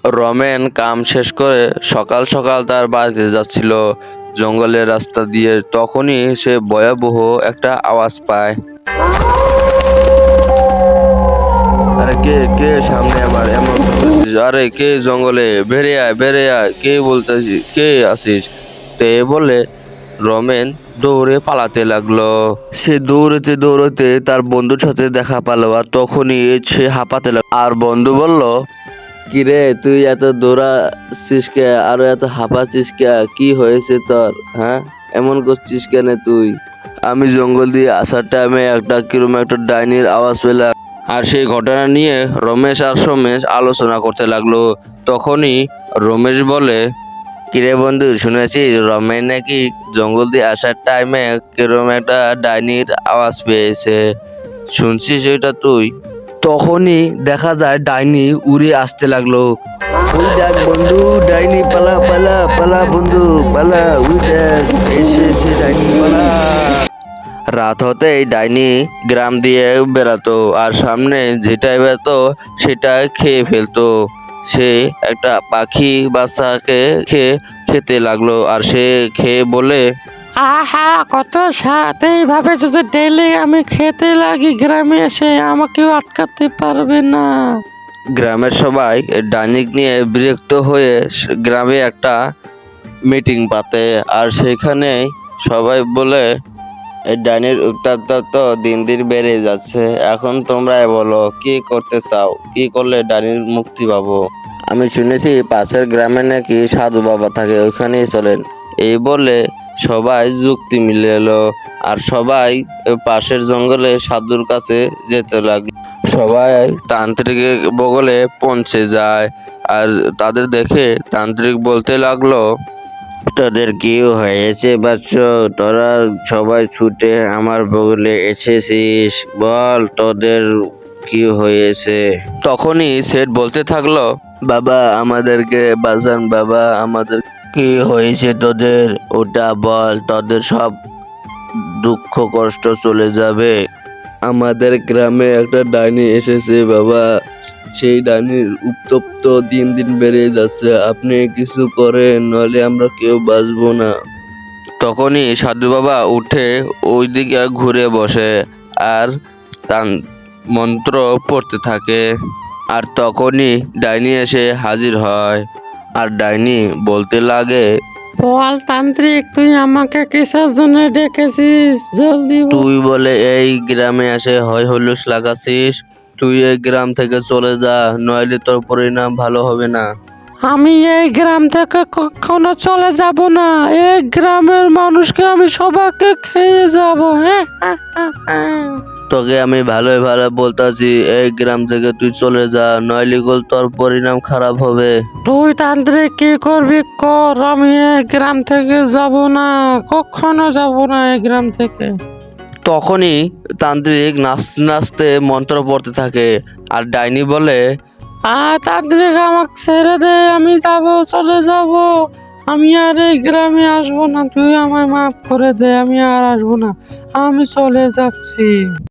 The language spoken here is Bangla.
রমেন কাম শেষ করে সকাল সকাল তার বাড়িতে যাচ্ছিল জঙ্গলের রাস্তা দিয়ে। তখনই সে ভয়াবহ একটা আওয়াজ পায়। আরে কে কে সামনে আমার এমন করতেছিস? আরে কে জঙ্গলে? বেরে আয়, কে বলতেছিস? কে আসিস? তে বলে রমেন দৌড়ে পালাতে লাগলো। সে দৌড়াতে দৌড়াতে তার বন্ধুর সাথে দেখা পেলো, আর তখনই সে হাঁপাতে লাগলো। আর বন্ধু বলল, কিরে তুই এত দৌড়াচ্ছিস কে, আর এত হাঁপাচ্ছিস কে? কি হয়েছে তোর? হ্যাঁ, এমন করছিস কেন তুই? আমি জঙ্গল দিয়ে আসার টাইমে কিরকম একটা ডাইনির আওয়াজ পেলাম, আর সেই ঘটনা নিয়ে রমেশ আর সোমেশ আলোচনা করতে লাগলো। তখনই রমেশ বলে, কিরে বন্ধু, শুনেছি রমেশ নাকি জঙ্গল দিয়ে আসার টাইমে কিরকম একটা ডাইনির আওয়াজ পেয়েছে, শুনছিস এটা তুই? তখনই দেখা যায় ডাইনি উড়ে আসতে লাগলো। ওই দেখ বন্ধু, ডাইনি, পালা পালা পালা বন্ধু পালা, ওই দেখ এসে ডাইনি, পালা। রাত হতেই ডাইনি গ্রাম দিয়ে বেড়াতো, আর সামনে যেটাই বেরোতো সেটা খেয়ে ফেলতো। সে একটা পাখি বাচ্চাকে খেতে লাগলো, আর সে খেয়ে বলে, আহা, কত স্বাদ! এইভাবে যদি ডেলি আমি খেতে লাগি গ্রামে এসে, আমাকেও আটকাতে পারবে না। গ্রামের সবাই ডাইনিক নিয়ে বিরক্ত হয়ে গ্রামে একটা মিটিং পাতে, আর সেখানে সবাই বলে, এই ডাইনির উত্তপ্ত তো দিন দিন বেড়ে যাচ্ছে, এখন তোমরাই বলো কি করতে চাও, কি করলে ডাইনির মুক্তি পাবো? আমি শুনেছি পাশের গ্রামে নাকি সাধু বাবা থাকে, ওইখানেই চলেন। এই বলে সবাই যুক্তি মিলে এলো, আর সবাই পাশের জঙ্গলে সাধুর কাছে যেতে লাগলো। সবাই তান্ত্রিকের বগলে পৌঁছে যায়, আর তাদের দেখে তান্ত্রিক বলতে লাগলো, তোদের কি হয়েছে বাচ্চ? তোরা সবাই ছুটে আমার বগলে এসেছিস, বল তোদের কি হয়েছে? তখনই সেট বলতে থাকলো, বাবা আমাদেরকে বাঁচান, বাবা আমাদের কি হয়েছে তোদের, ওটা বল, তোদের সব দুঃখ কষ্ট চলে যাবে। আমাদের গ্রামে একটা ডাইনি এসেছে বাবা, সেই ডাইনির উত্তপ্ত দিন দিন বেড়ে যাচ্ছে, আপনি কিছু করেন, নইলে আমরা কেউ বাঁচবো না। তখনই সাধু বাবা উঠে ওইদিকে ঘুরে বসে, আর তার মন্ত্র পড়তে থাকে। আর তখনই ডাইনি এসে হাজির হয়, আর ডাইনি বলতে লাগে, বল তান্ত্রিক, তুই আমাকে কিসের জন্য ডেকেছিস? জলদি বল। তুই বলে এই গ্রামে এসে হয় হুল্লোড় লাগাচ্ছিস, তুই এই গ্রাম থেকে চলে যা, নইলে তোর পরিণাম ভালো হবে না। আমি এই গ্রাম থেকে কখনো চলে যাব না। এই গ্রামের মানুষকে আমি সবাইকে খেয়ে যাব। তোকে আমি ভালোই ভালো বলতাছি, এই গ্রাম থেকে তুই চলে যা, নইলে তোর পরিণাম খারাপ হবে। তুই তান্ত্রিক কি করবি কর, আমি এই গ্রাম থেকে যাব না, কখনো যাব না এই গ্রাম থেকে। তখনই তান্ত্রিক নাচতে নাচতে মন্ত্র পড়তে থাকে, আর ডাইনি বলে, তান্ত্রিক আমাকে ছেড়ে দে, আমি যাব, চলে যাব, আমি আর এই গ্রামে আসবো না, তুই আমায় মাফ করে দে, আমি আর আসবো না, আমি চলে যাচ্ছি।